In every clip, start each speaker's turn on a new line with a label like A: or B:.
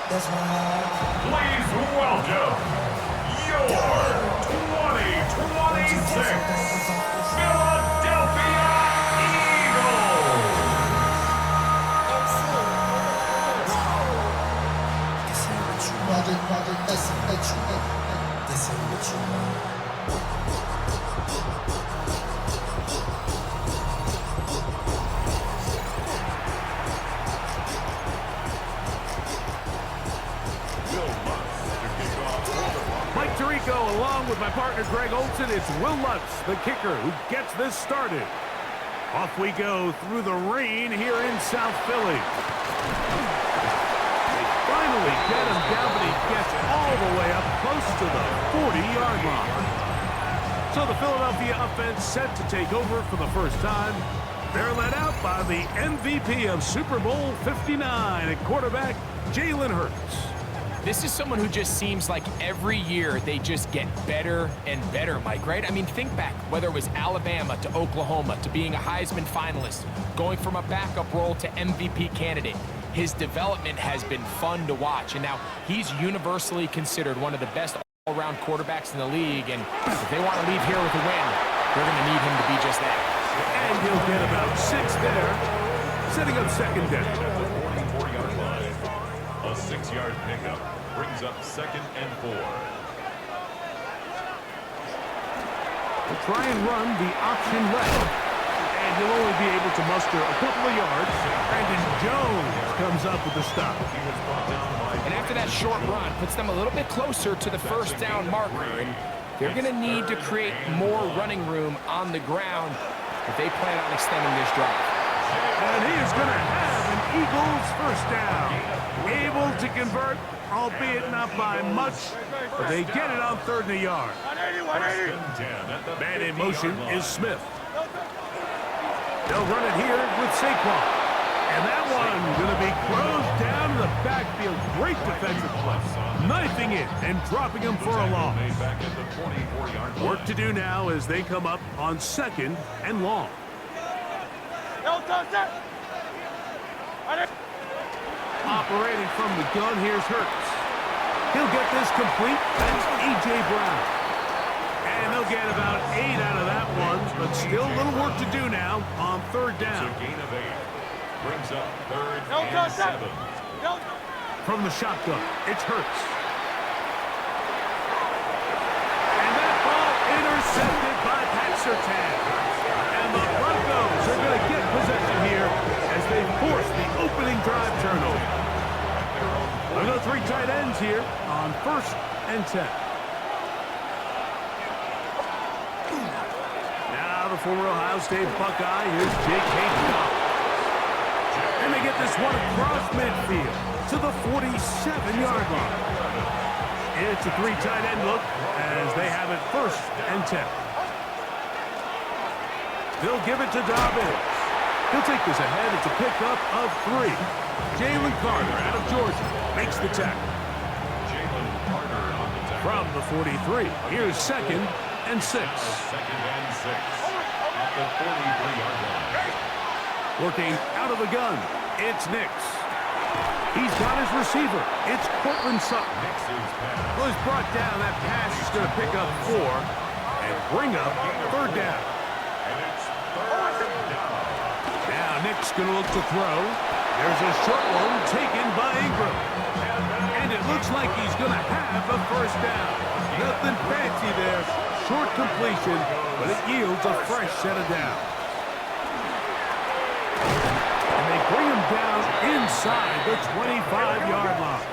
A: That's why
B: Please welcome your 2026 Philadelphia Eagles.
A: this ain't what you
C: Mike Tirico, along with my partner Greg Olson, it's Will Lutz, the kicker, who gets this started. Off we go through the rain here in South Philly. They finally get him down, but he gets all the way up close to the 40-yard line. So the Philadelphia offense set to take over for the first time. They're led out by the MVP of Super Bowl 59 at quarterback, Jalen Hurts.
D: This is someone who just seems like every year they just get better and better, Mike, right? I mean, think back, whether it was Alabama to Oklahoma to being a Heisman finalist, going from a backup role to MVP candidate. His development has been fun to watch, and now he's universally considered one of the best all-around quarterbacks in the league, and if they want to leave here with a win, they're going to need him to be just that.
C: And he'll get about 6 there, setting up second down.
B: At the 44-yard line, a 6-yard pickup brings up 2nd and 4.
C: We'll try and run the option left, and he'll only be able to muster a couple of yards. Brandon Jones comes up with the stop.
D: And after that short run, puts them a little bit closer to the first down marker, and they're going to need to create more running room on the ground if they plan on extending this drive.
C: And he is going to have an Eagles first down. Able to convert, albeit not by much, but they get it on 3rd and a yard. Man in motion is Smith. They'll run it here with Saquon. And that one going to be closed down in the backfield. Great defensive play. Knifing it and dropping him for a loss. Work to do now as they come up on 2nd and long. Operating from the gun, here's Hurts. He'll get this complete. That's A.J. Brown. And they'll get about 8 out of that one, but still a little work to do now on 3rd down.
B: It's a gain of 8. Brings up 3rd and 7.
C: From the shotgun, it's Hurts. And that ball intercepted by Pat Surtain. And the Broncos are going to get possession here as they force the opening drive turnover. We've got 3 tight ends here on 1st and 10. Now the former Ohio State Buckeye, here's J.K. Dobbins. And they get this one across midfield to the 47-yard line. It's a 3 tight end look as they have it 1st and 10. They'll give it to Dobbins. He'll take this ahead. It's a pickup of 3. Jalen Carter out of Georgia makes the tackle.
B: Jalen Carter on the tackle.
C: From the 43, here's 2nd and 6.
B: 2nd and 6 at the 43-yard line.
C: Working out of the gun, it's Nix. He's got his receiver. It's Cortland Sutton. Was brought down. That pass is going to pick up 4 and bring up 3rd down.
B: And it's 3rd down.
C: Now Nix going to look to throw. There's a short one taken by Ingram. And it looks like he's going to have a first down. Nothing fancy there. Short completion, but it yields a fresh set of downs. And they bring him down inside the 25-yard line.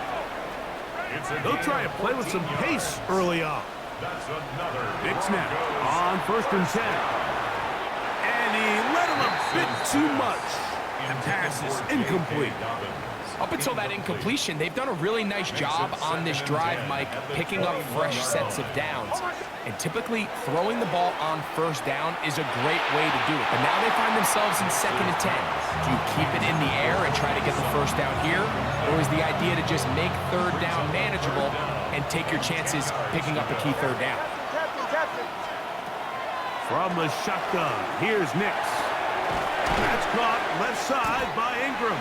C: They'll try and play with some pace early on. Nix now on 1st and 10. And he let him a bit too much. And pass is incomplete.
D: Up until that incompletion, they've done a really nice job on this drive, Mike, picking up fresh sets of downs. And typically, throwing the ball on 1st down is a great way to do it. But now they find themselves in 2nd and 10. Do you keep it in the air and try to get the first down here? Or is the idea to just make 3rd down manageable and take your chances picking up a key 3rd down?
C: From the shotgun, here's Nix. That's caught left side by Ingram.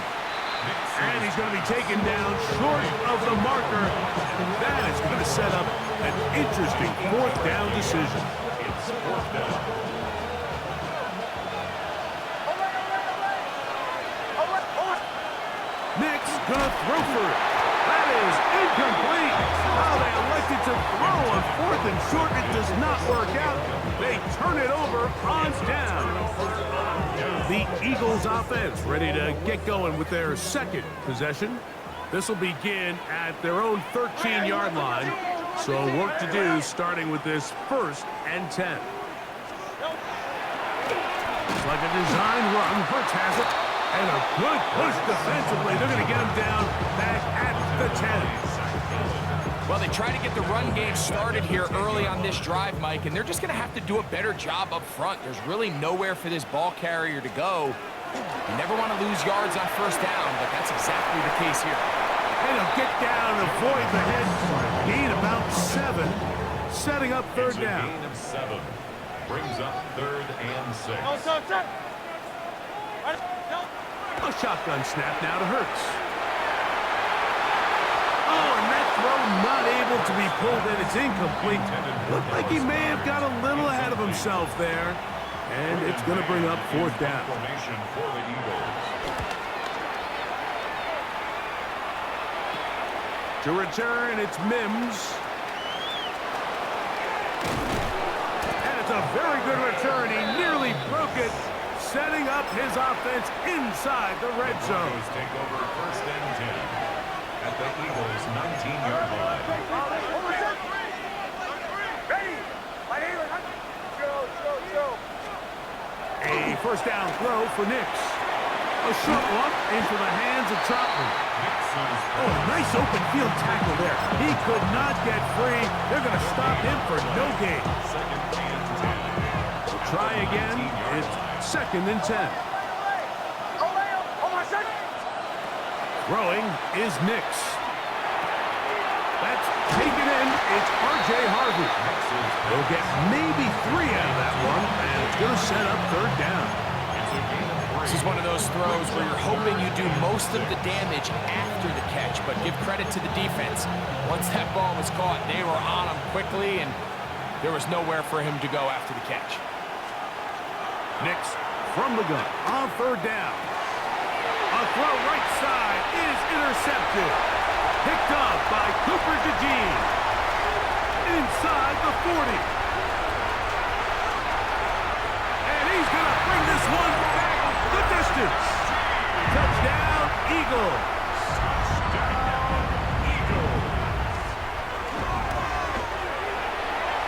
C: And he's going to be taken down short of the marker. That is going to set up an interesting fourth down decision.
B: It's fourth down.
C: Nick's going to throw for it. That is incomplete. How they elected to throw on fourth and short. It does not work out. They turn it over on down. The Eagles offense ready to get going with their second possession. This will begin at their own 13-yard line. So work to do starting with this 1st and 10. It's like a design run. Hurts has it. And a good push defensively. They're going to get him down back at the 10.
D: Well, they try to get the run game started here early on this drive, Mike, and they're just going to have to do a better job up front. There's really nowhere for this ball carrier to go. You never want to lose yards on first down, but that's exactly the case here.
C: And he'll get down and avoid the hit. Gain about 7, setting up third down.
B: Gain of 7 brings up 3rd and 6.
C: A shotgun snap now to Hurts. Oh, and that throw not able to be pulled in. It's incomplete. Looked like he may have got a little ahead of himself there. And it's going to bring up 4th down.
B: Formation for the Eagles.
C: To return, it's Mims. And it's a very good return. He nearly broke it, setting up his offense inside the red zone.
B: Broncos take over 1st and 10 at the Eagles' 19-yard line.
C: A first down throw for Nix. A short one into the hands of Troutman. Oh, nice open field tackle there. He could not get free. They're going to stop him for no gain.
B: 2nd and 10.
C: We'll try again. It's 2nd and 10. Throwing is Nix. That's taken in. It's R.J. Harvey. They'll get maybe 3 out of that one, and it's going to set up 3rd down.
D: This is one of those throws where you're hoping you do most of the damage after the catch, but give credit to the defense. Once that ball was caught, they were on him quickly, and there was nowhere for him to go after the catch.
C: Nix from the gun on 3rd down. A throw right side is intercepted. Picked up by Cooper DeJean. Inside the 40. And he's going to bring this one back the distance. Touchdown, Eagles.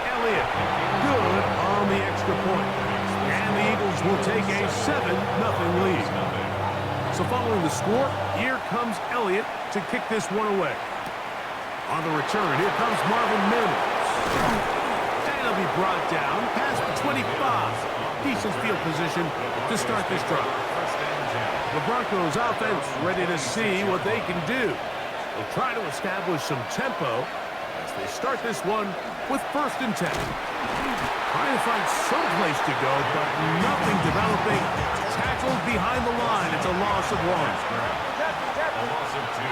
C: Elliott, good on the extra point. And the Eagles will take a 7-0 lead. So following the score, here comes Elliott to kick this one away. On the return, here comes Marvin Mims. And he'll be brought down past the 25. Decent field position to start this drive. The Broncos offense ready to see what they can do. They'll try to establish some tempo as they start this one with 1st and 10. Trying to find some place to go, but nothing developing. Tackled behind the line. It's a loss of 1.
B: A loss of 2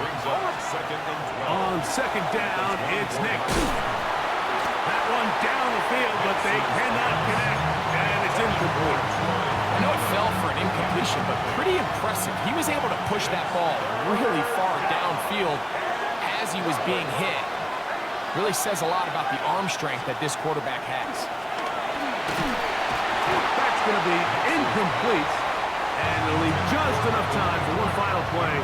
B: brings up 2nd and 12.
C: On 2nd down, it's Nix. That one down the field, but they cannot connect, and it's incomplete.
D: I know it fell for an incompletion, but pretty impressive. He was able to push that ball really far downfield as he was being hit. Really says a lot about the arm strength that this quarterback has.
C: That's going to be incomplete, and it'll leave just enough time for one final play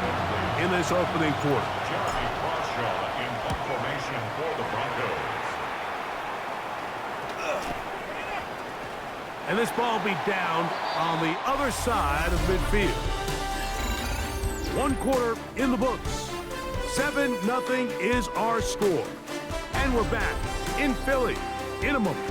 C: in this opening quarter.
B: Jeremy Crawshaw in formation for the Broncos.
C: And this ball will be down on the other side of midfield. 1 quarter in the books. 7-0 is our score. And we're back in Philly in a moment.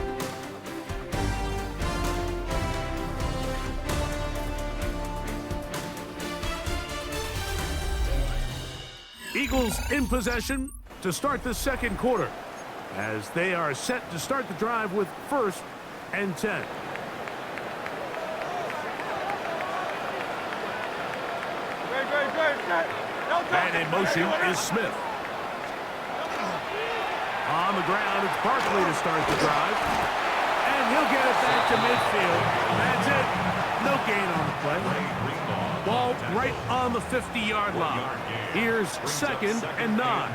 C: Eagles in possession to start the 2nd quarter as they are set to start the drive with 1st and 10.
A: Great.
C: And in motion is Smith. On the ground, it's Barkley to start the drive. And he'll get it back to midfield. That's it. No gain on the play. Ball right on the 50-yard line. Here's 2nd and 9.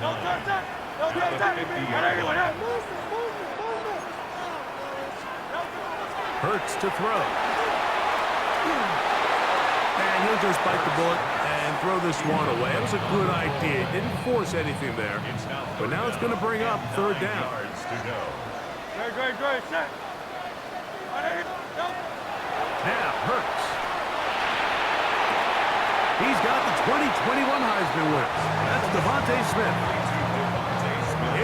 C: Hurts to throw. And he'll just bite the bullet and throw this one away. It was a good idea. Didn't force anything there. But now it's going to bring up 3rd down. Now Hurts. He's got the 2021 Heisman winner. That's Devontae Smith.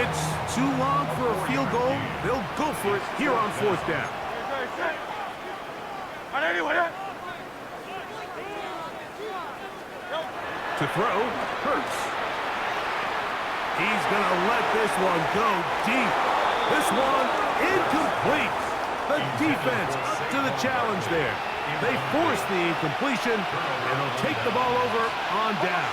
C: It's too long for a field goal. They'll go for it here on 4th down. To throw, Hurts. He's going to let this one go deep. This one incomplete. The defense to the challenge there. They force the incompletion, and they'll take the ball over on down.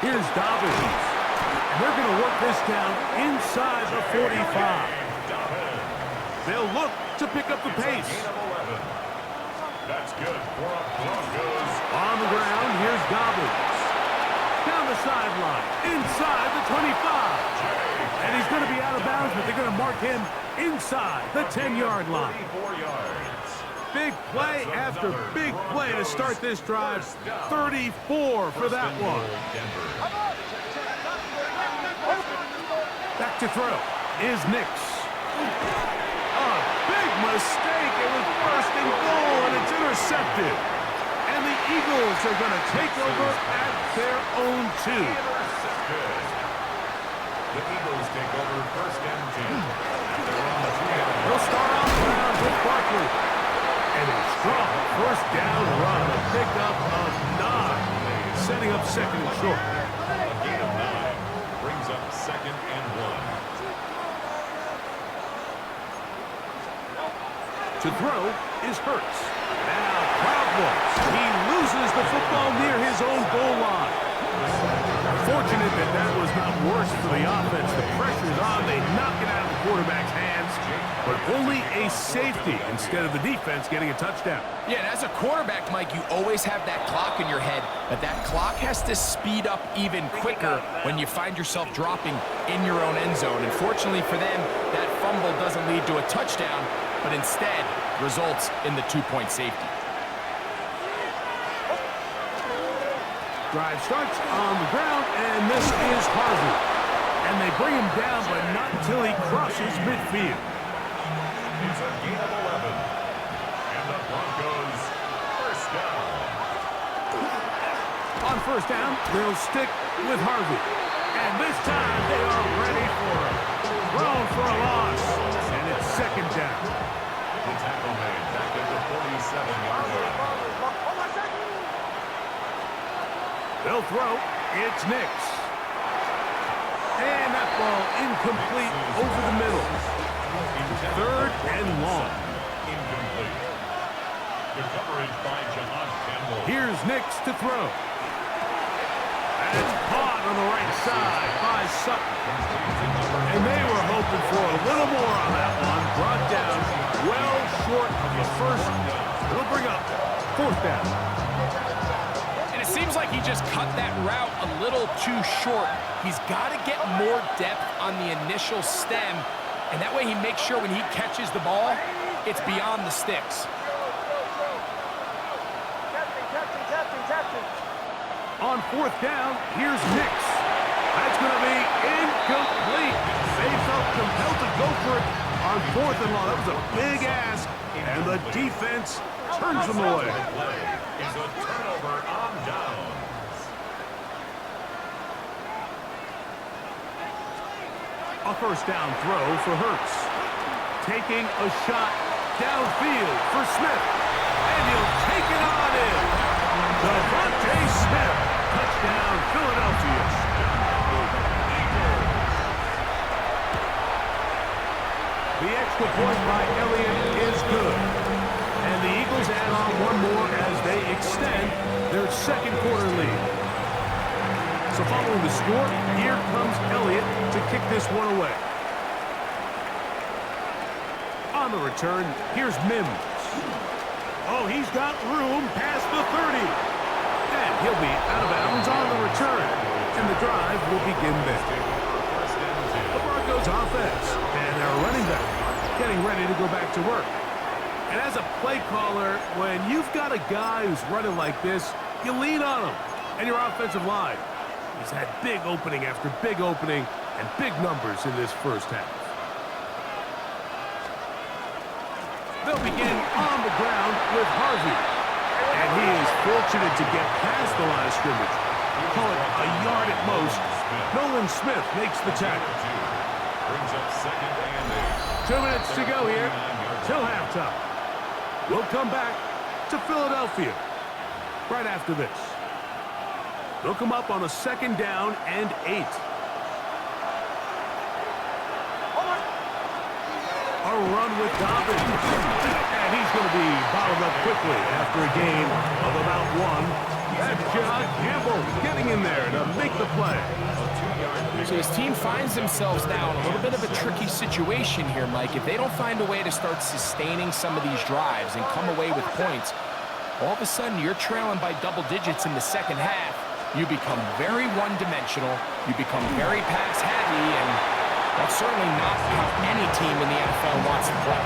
C: Here's Dobbins. And they're going to work this down inside the 45. They'll look to pick up the pace.
B: That's good for a Broncos.
C: On the ground, here's Dobbins. Down the sideline, inside the 25. And he's going to be out of bounds, but they're going to mark him inside the 10-yard line.
B: 34 yards.
C: Big play after big play to start this drive. 34 for that one. Back to throw is Nix. A big mistake. It was first and goal, and it's intercepted. And the Eagles are going to take over at their own 2.
B: The Eagles take over 1st and 10.
C: They'll start on the ground with Barkley. And a strong 1st down run. A pickup of 9. Setting up 2nd and short.
B: A gain of 9 brings up 2nd and 1.
C: To throw is Hurts. Now problems. He loses the football near his own goal line. Fortunate that that was not worse for the offense. The pressure's on. They knock it out of the quarterback's hands. But only a safety instead of the defense getting a touchdown.
D: Yeah, and as a quarterback, Mike, you always have that clock in your head, but that clock has to speed up even quicker when you find yourself dropping in your own end zone. And fortunately for them, that fumble doesn't lead to a touchdown, but instead results in the 2-point safety.
C: Drive starts on the ground, and this is Harvey. And they bring him down, but not until he crosses midfield.
B: It's a gain of 11. And the Broncos 1st down.
C: On 1st down, they'll stick with Harvey. And this time, they are ready for him. Thrown for a loss, and it's 2nd down.
B: The tackle made back at the 47-yard line.
C: They'll throw. It's Nix. And that ball incomplete over the middle. 3rd and long.
B: Incomplete. The coverage by John Campbell.
C: Here's Nix to throw. And it's caught on the right side by Sutton. And they were hoping for a little more on that one. Brought down well short of the first. It'll bring up 4th down.
D: It seems like he just cut that route a little too short. He's got to get more depth on the initial stem, and that way he makes sure when he catches the ball, it's beyond the sticks.
C: On 4th down, here's Nix. That's going to be incomplete. They felt compelled to go for it on 4th and long. That was a big ask, and the defense turns them away.
B: Is a turnover on downs.
C: A 1st down throw for Hurts. Taking a shot downfield for Smith. And he'll take it on in. Devontae Smith. Touchdown, Philadelphia. The extra point by Elliott is good. And the Eagles add on one more as they extend their second quarter lead. So following the score, here comes Elliott to kick this one away. On the return, here's Mims. Oh, he's got room past the 30. And he'll be out of bounds on the return. And the drive will begin there. The Broncos offense and their running back getting ready to go back to work. And as a play caller, when you've got a guy who's running like this, you lean on him. And your offensive line. He's had big opening after big opening and big numbers in this first half. They'll begin on the ground with Harvey. And he is fortunate to get past the line of scrimmage. Call it a yard at most. Nolan Smith makes the tackle.
B: Brings up second and 8.
C: 2 minutes to go here till halftime. We'll come back to Philadelphia right after this. They'll come up on a 2nd down and 8. A run with Dobbins. And he's going to be bottled up quickly after a gain of about 1. That's John Campbell getting in there to make the play.
D: So his team finds themselves now in a little bit of a tricky situation here, Mike. If they don't find a way to start sustaining some of these drives and come away with points, all of a sudden you're trailing by double digits in the second half. You become very one-dimensional. You become very pass-heavy, and that's certainly not how any team in the NFL wants to play.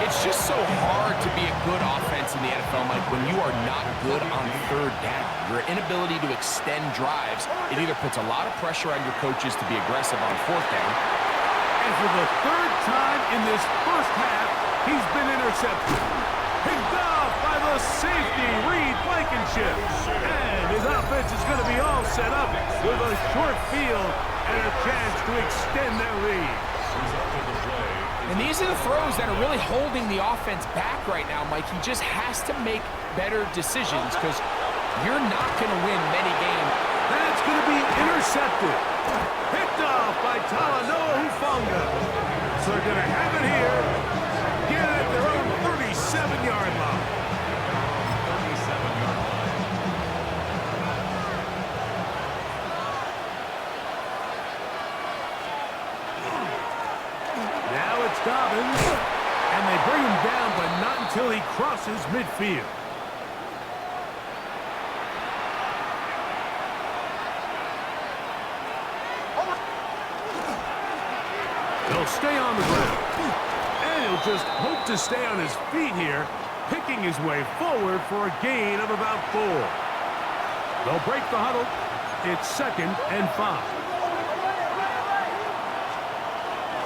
D: It's just so hard to be a good offense in the NFL, Mike, when you are not good on 3rd down. Your inability to extend drives, it either puts a lot of pressure on your coaches to be aggressive on 4th down.
C: And for the 3rd time in this first half, he's been intercepted. Picked off by the safety, Reed Blankenship. And his offense is going to be all set up with a short field and a chance to extend their lead.
D: And these are the throws that are really holding the offense back right now, Mike. He just has to make better decisions because you're not going to win many games.
C: That's going to be intercepted. Picked off by Talanoa Hufanga. So they're going to have it here. Get it at their own 37-yard line.
B: 37-yard line.
C: Now it's Dobbins, and they bring him down, but not until he crosses midfield. He'll stay on the ground, and he'll just hope to stay on his feet here, picking his way forward for a gain of about 4. They'll break the huddle. It's 2nd and 5.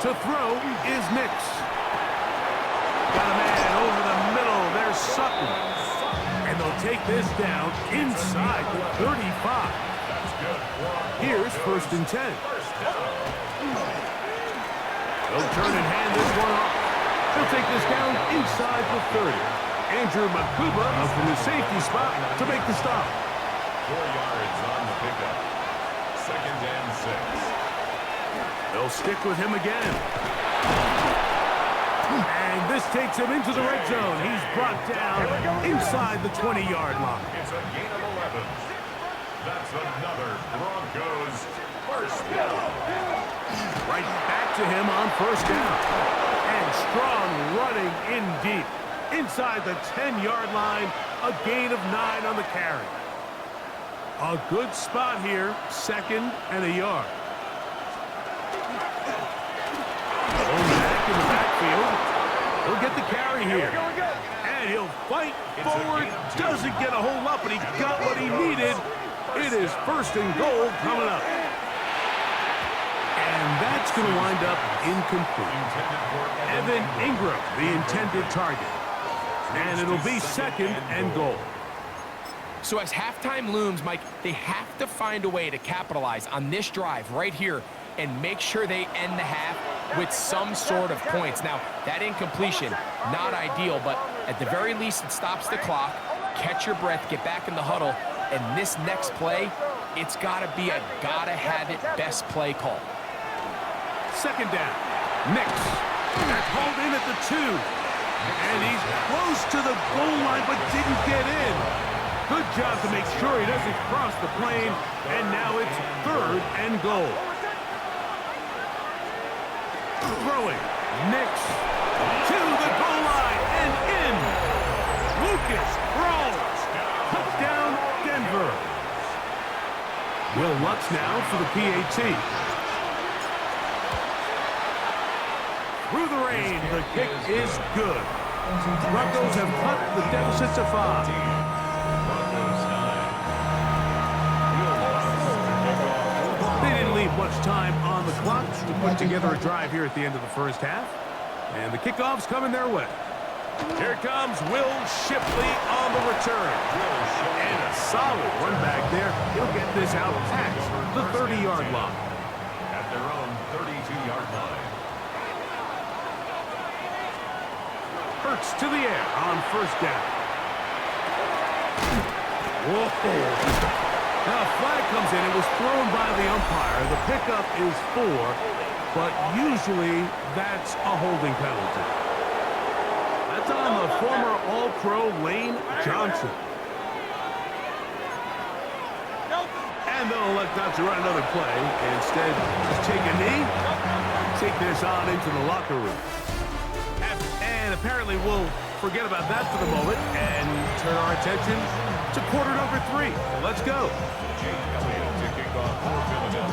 C: To throw is Nix. Got a man over the middle. There's Sutton. And they'll take this down inside the 35. Here's 1st and 10. They'll turn and hand this one off. They'll take this down inside the 30. Andrew Makuba up from the safety spot to make the stop.
B: 4 yards on the pickup. 2nd and 6.
C: They'll stick with him again. And this takes him into the red zone. He's brought down inside the 20-yard line.
B: It's a gain of 11. That's another Broncos first down.
C: Right back to him on 1st down. And strong running in deep. Inside the 10-yard line, a gain of 9 on the carry. A good spot here, 2nd and a yard. Back in the backfield. He'll get the carry here. And he'll fight forward. Doesn't get a whole lot, but he got what he needed. It is 1st and goal coming up. And that's going to wind up incomplete. Evan Ingram, the intended target. And it'll be 2nd and goal.
D: So as halftime looms, Mike, they have to find a way to capitalize on this drive right here and make sure they end the half with some sort of points. Now, that incompletion, not ideal, but at the very least, it stops the clock. Catch your breath, get back in the huddle, and this next play, it's got to be a gotta-have-it best play call.
C: 2nd down. Nix. That's hauled in at the 2. And he's close to the goal line, but didn't get in. Good job to make sure he doesn't cross the plane. And now it's 3rd and goal. Throwing. Nix to the goal line and in. Lucas throws. Touchdown, Denver. Will Lutz now for the PAT. Through the rain, the kick is good. Broncos have cut the deficit to 5. They didn't leave much time on the clock to put together a drive here at the end of the first half. And the kickoff's coming their way. Here comes Will Shipley on the return. And a solid run back there. He'll get this out past the 30-yard line.
B: At their own 32-yard line.
C: Hurts to the air on first down. Whoa. Now a flag comes in. It was thrown by the umpire. The pickup is 4, but usually that's a holding penalty. That's on the former All-Pro Lane Johnson. And they'll elect not to run another play. Instead, just take a knee, take this on into the locker room. And apparently we'll forget about that for the moment and turn our attention to quarter number 3. Let's go.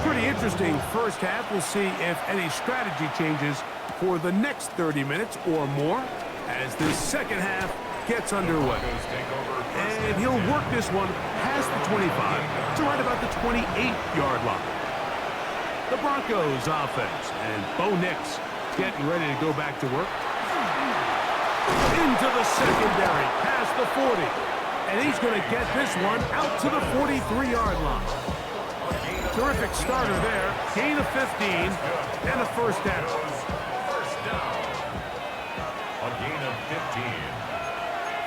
C: Pretty interesting first half. We'll see if any strategy changes for the next 30 minutes or more as this second half gets underway. And he'll work this one past the 25 to right about the 28-yard line. The Broncos offense and Bo Nix getting ready to go back to work. Into the secondary, past the 40. And he's going to get this one out to the 43-yard line. Terrific starter there. Gain of 15 and a first down.
B: A gain of 15.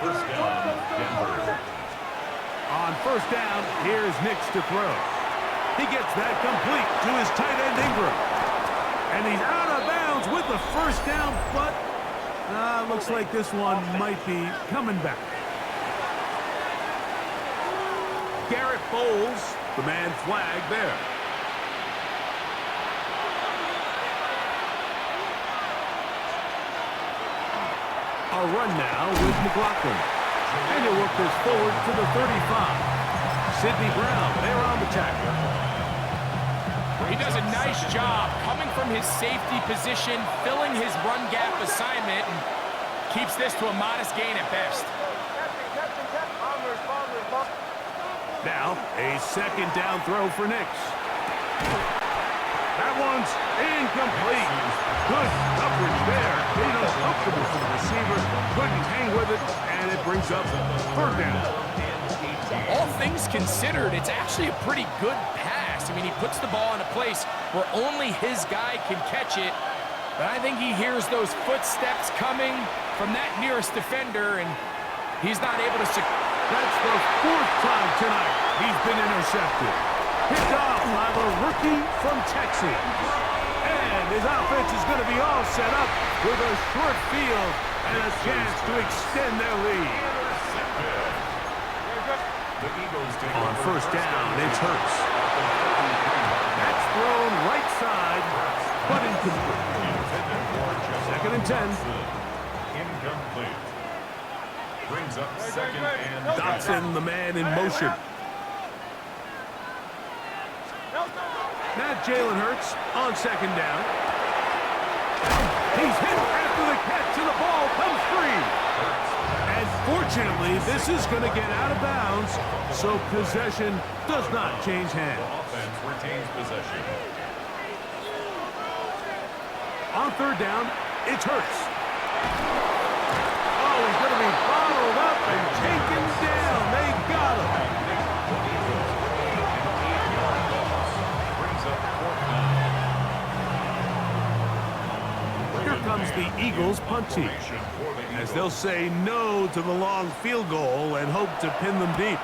B: First down, Denver.
C: On first down, here's Nix to throw. He gets that complete to his tight end Ingram. And he's out of bounds with the first down, but looks like this one might be coming back. Garrett Bowles, the man flag there. A run now with McLaughlin. And he'll work this forward to the 35. Sidney Brown, they're on the tackle.
D: He does a nice job coming from his safety position, filling his run gap assignment, and keeps this to a modest gain at best.
C: Now, a second down throw for Nix. That one's incomplete. Good coverage there. Made uncomfortable for the receiver. Couldn't hang with it, and it brings up third down.
D: All things considered, it's actually a pretty good pass. I mean, he puts the ball in a place where only his guy can catch it. But I think he hears those footsteps coming from that nearest defender, and he's not able to...
C: That's the 4th time tonight he's been intercepted. Picked off by the rookie from Texas. And his offense is going to be all set up with a short field and a chance to extend their lead. On first down, it's Hurts. That's thrown right side, but incomplete. Second and 10.
B: Incomplete. Brings up second and
C: Dotson, the man in motion. Now Jalen Hurts on second down. He's hit after the catch, and the ball comes free. And fortunately, this is going to get out of bounds, so possession does not change hands.
B: offense retains possession.
C: On third down, it's Hurts. Oh, he's going to be bottled up and taken down. They got him.
B: Brings up fourth down.
C: Here comes the Eagles punt team, as they'll say no to the long field goal and hope to pin them deep.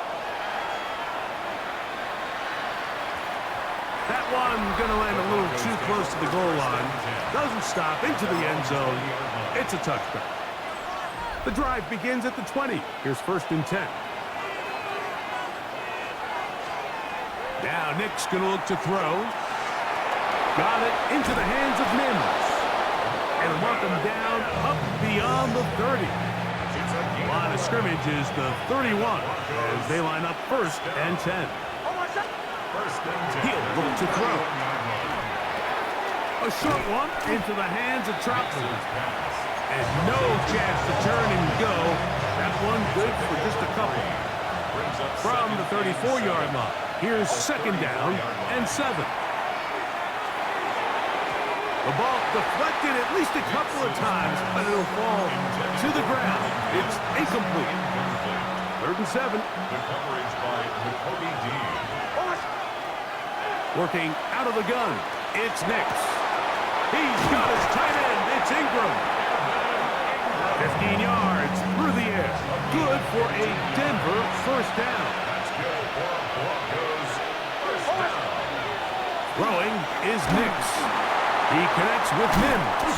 C: That one going to land a little too close to the goal line. Doesn't stop into the end zone. It's a touchdown. The drive begins at the 20. Here's first and 10. Now Nick's going to look to throw. Got it into the hands of Mims. And mark him down up beyond the 30. Line of scrimmage is the 31 as they line up 1st and 10. He'll look to throw. A short one into the hands of Troutman. And no chance to turn and go. That one good for just a couple. From the 34-yard line, here's 2nd down and 7. The ball deflected at least a couple of times, but it'll fall to the ground. It's incomplete. 3rd and 7.
B: The coverage by Jacoby Dean.
C: Working out of the gun, it's Nix. He's got his tight end. It's Ingram. 15 yards through the air. Good for a Denver 1st down.
B: That's good for Broncos. 1st down.
C: Throwing is Nix. He connects with Mims.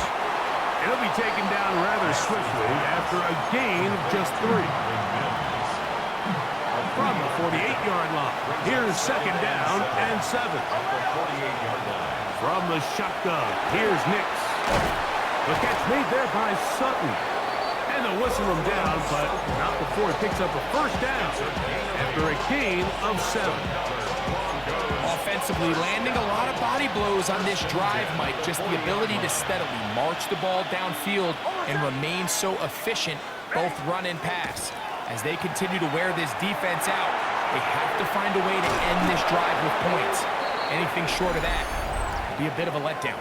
C: It'll be taken down rather swiftly after a gain of just 3. From the 48-yard line, here's 2nd down and 7. From the shotgun, here's Nix. The catch made there by Sutton. And they'll whistle him down, but not before he picks up a 1st down after a gain of 7.
D: Offensively, landing a lot of body blows on this drive, Mike. Just the ability to steadily march the ball downfield and remain so efficient, both run and pass. As they continue to wear this defense out, they have to find a way to end this drive with points. Anything short of that will be a bit of a letdown.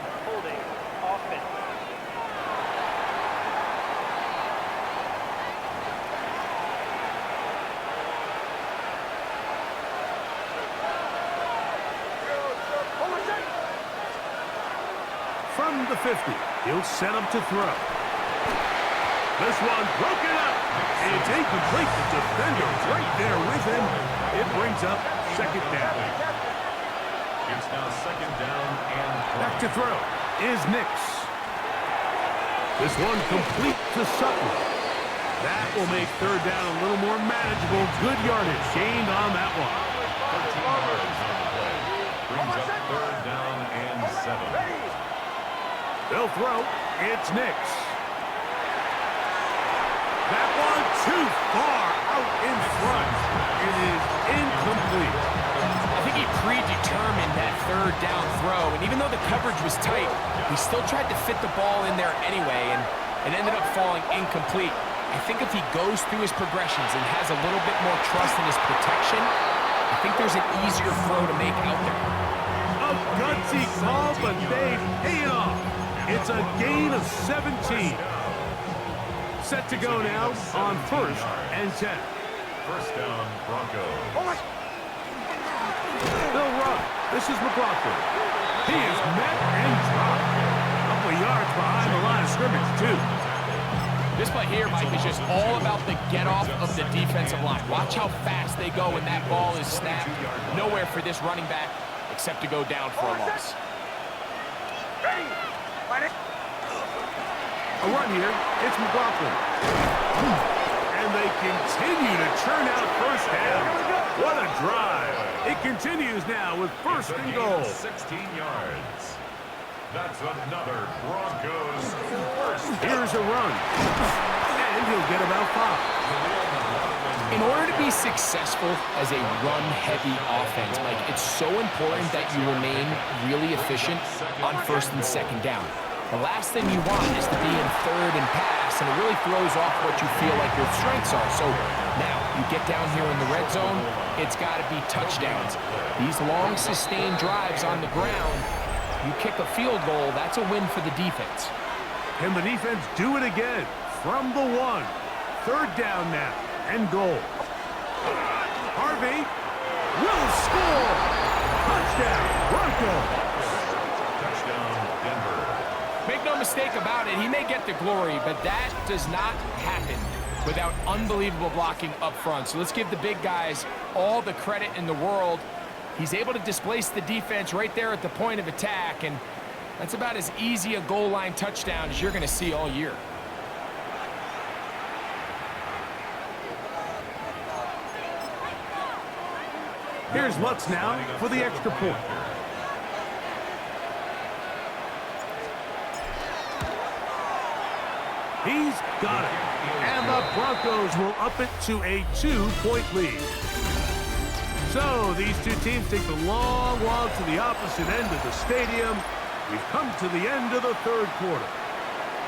C: From the 50, he'll set up to throw. This one broken up. It's incomplete. The defender right there with him. It brings up 2nd down.
B: It's now 2nd down and 3.
C: Back to throw is Nix. This one complete to Sutton. That will make 3rd down a little more manageable. Good yardage gained on that one.
B: 13 yards on the play. Brings up 3rd down and 7.
C: They'll throw. It's Nix. That one too far out in front. It is incomplete.
D: I think he predetermined that 3rd down throw, and even though the coverage was tight, he still tried to fit the ball in there anyway, and it ended up falling incomplete. I think if he goes through his progressions and has a little bit more trust in his protection, I think there's an easier throw to make out there.
C: A gutsy call, but they pay it off. It's a gain of 17. Set to go now on 1st and 10.
B: 1st down, Broncos.
C: They'll run. This is McLaughlin. He is met and dropped. A couple of yards behind the line of scrimmage, too.
D: This play here, Mike, is just all about the get-off of the defensive line. Watch how fast they go when that ball is snapped. Nowhere for this running back except to go down for a loss.
C: A run here. It's McLaughlin. And they continue to churn out 1st down. What a drive. It continues now with 1st and goal.
B: 16 yards. That's another Broncos 1st.
C: Here's a run. And he'll get about 5.
D: In order to be successful as a run-heavy offense, Mike, it's so important that you remain really efficient on 1st and 2nd down. The last thing you want is to be in 3rd and pass, and it really throws off what you feel like your strengths are. So now you get down here in the red zone, it's got to be touchdowns. These long, sustained drives on the ground, you kick a field goal, that's a win for the defense.
C: Can the defense do it again? From the 1. 3rd down now, and goal. Harvey will score. Touchdown, Broncos.
B: Touchdown, Denver.
D: Make no mistake about it, he may get the glory, but that does not happen without unbelievable blocking up front. So let's give the big guys all the credit in the world. He's able to displace the defense right there at the point of attack, and that's about as easy a goal line touchdown as you're going to see all year.
C: Here's Lutz now for the extra point. He's got it. And the Broncos will up it to a 2-point lead. So these two teams take the long walk to the opposite end of the stadium. We've come to the end of the third quarter.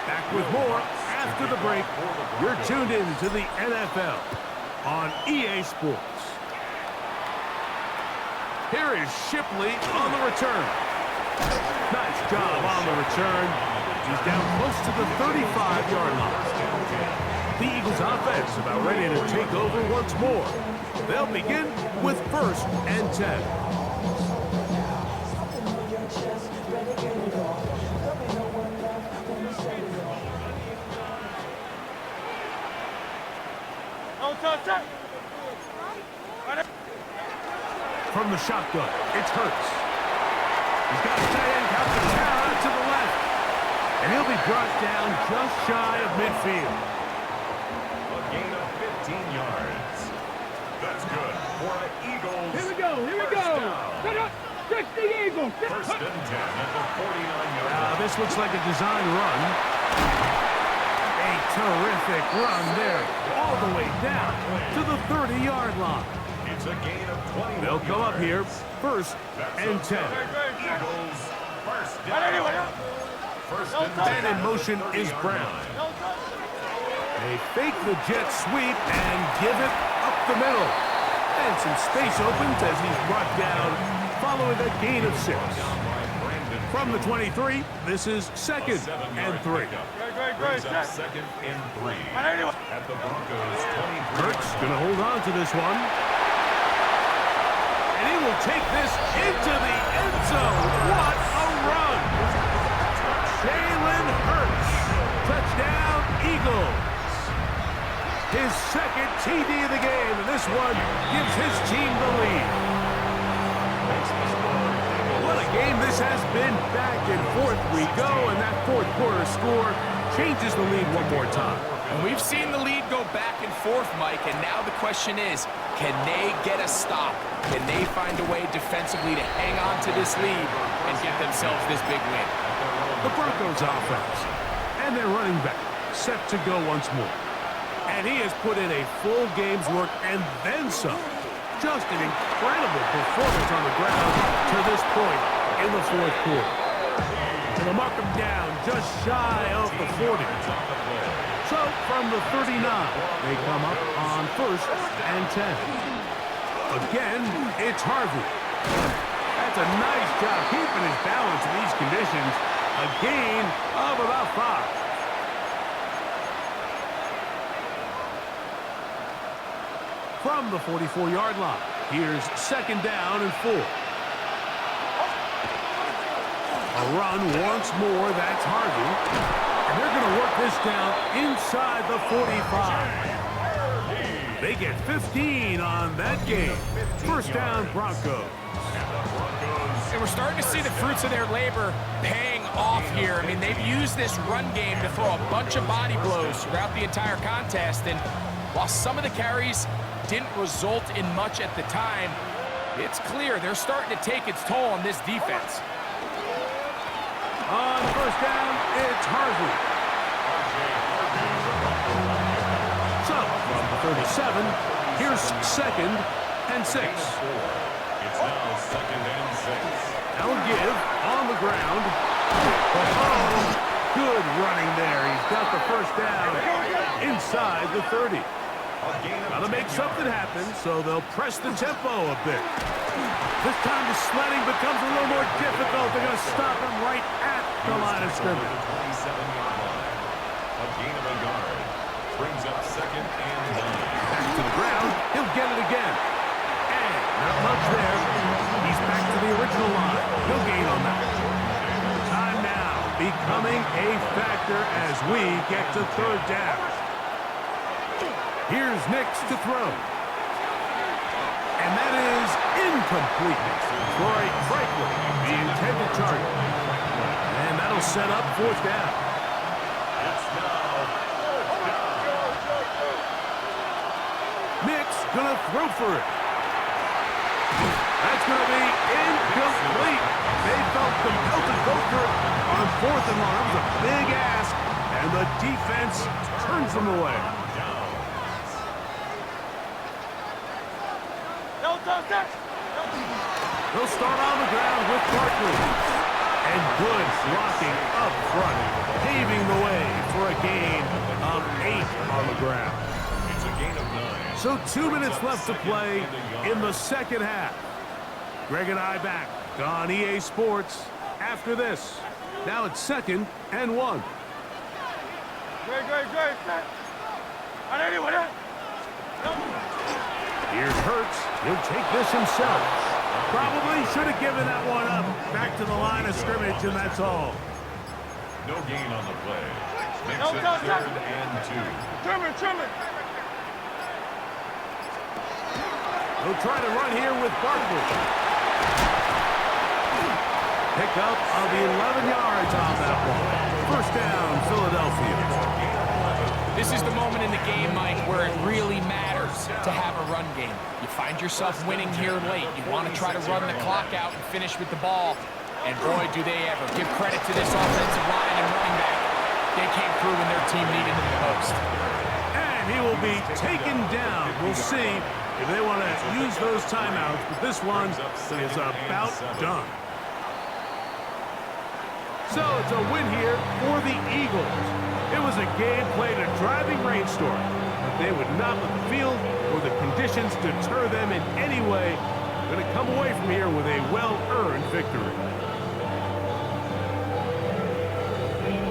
C: Back with more after the break. You're tuned in to the NFL on EA Sports. Here is Shipley on the return. Nice job on the return. He's down close to the 35-yard line. The Eagles offense about ready to take over once more. They'll begin with 1st and 10. From the shotgun, it's Hurts. He's got a tight end out to the left. And he'll be brought down just shy of midfield.
B: A gain of 15 yards. That's good for an Eagles.
A: Here we go. Fix the Eagles.
B: 1st and 10 at the 49-yard line.
C: This looks like a design run. A terrific run there, all the way down to the 30-yard line.
B: It's a gain of 20.
C: They'll come up here 1st and 10.
B: Eagles, 1st down. 1st and 10.
C: And in motion is Brown. They fake the jet sweep and give it up the middle. And some space opens as he's brought down following a gain of 6. From the 23, this is 2nd and 3.
B: Brings up 2nd and 3 at the Broncos 23.
C: Hurts going to hold on to this one. And he will take this into the end zone. What a run! Jalen Hurts. Touchdown, Eagles. His 2nd TD of the game, and this one gives his team the lead. What a game this has been. Back and forth we go, and that 4th quarter score changes the lead one more time.
D: And we've seen the lead go back and forth, Mike, and now the question is, can they get a stop? Can they find a way defensively to hang on to this lead and get themselves this big win?
C: The Broncos offense and their running back set to go once more. And he has put in a full game's work and then some. Just an incredible performance on the ground to this point in the 4th quarter. And they'll mark him down just shy of the 40. So from the 39, they come up on 1st and 10. Again, it's Harvey. That's a nice job keeping his balance in these conditions. A gain of about 5. From the 44-yard line, here's 2nd down and 4. A run once more, that's Harvey. And they're going to work this down inside the 45. They get 15 on that game. 1st down, Broncos.
D: And we're starting to see the fruits of their labor paying off here. I mean, they've used this run game to throw a bunch of body blows throughout the entire contest. And while some of the carries didn't result in much at the time, it's clear they're starting to take its toll on this defense.
C: On 1st down, it's Harvey. So, from the 37, here's 2nd and 6.
B: It's now 2nd and 6.
C: Now give on the ground. Oh, good running there. He's got the 1st down inside the 30. Got to make something happen, so they'll press the tempo a bit. This time the sledding becomes a little more difficult. They're going to stop him right at the line of scrimmage.
B: 27-yard line. A gain of a yard. Brings up 2nd and 9.
C: Back to the ground. He'll get it again. And not much there. He's back to the original line. No gain on that. Time now becoming a factor as we get to 3rd down. Here's Nix to throw. And that is incomplete. Troy Franklin, the intended target. And that'll set up 4th down.
B: It's now 4th down.
C: Nix gonna throw for it. It's going to be incomplete. They felt compelled to go for it on 4th and long. That was a big ask, and the defense turns them away. They'll start on the ground with Barkley. And good blocking up front, paving the way for a gain of 8 on the ground.
B: It's a gain of 9.
C: So 2 minutes left to play in the second half. Greg and I back on EA Sports after this. Now it's 2nd and 1. Here's Hurts. He'll take this himself. Probably should have given that one up. Back to the line of scrimmage, and that's all.
B: No gain on the play. Makes it 3rd and 2.
C: He'll try to run here with Barkley. Pick up of the 11 yards on that one. First down, Philadelphia.
D: This is the moment in the game, Mike, where it really matters to have a run game. You find yourself winning here late. You want to try to run the clock out and finish with the ball. And boy, do they ever. Give credit to this offensive line and running back. They came through when their team needed them the most.
C: And he will be taken down. We'll see if they want to use those timeouts, but this one is about done. So it's a win here for the Eagles. It was a game played in a driving rainstorm, but they would not let the field or the conditions deter them in any way. Going to come away from here with a well-earned victory.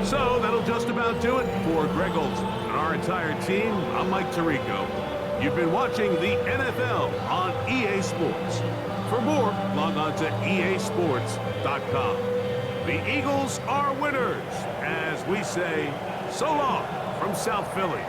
C: So that'll just about do it for Greg Olson and our entire team. I'm Mike Tirico. You've been watching the NFL on EA Sports. For more, log on to easports.com. The Eagles are winners, as we say, so long from South Philly.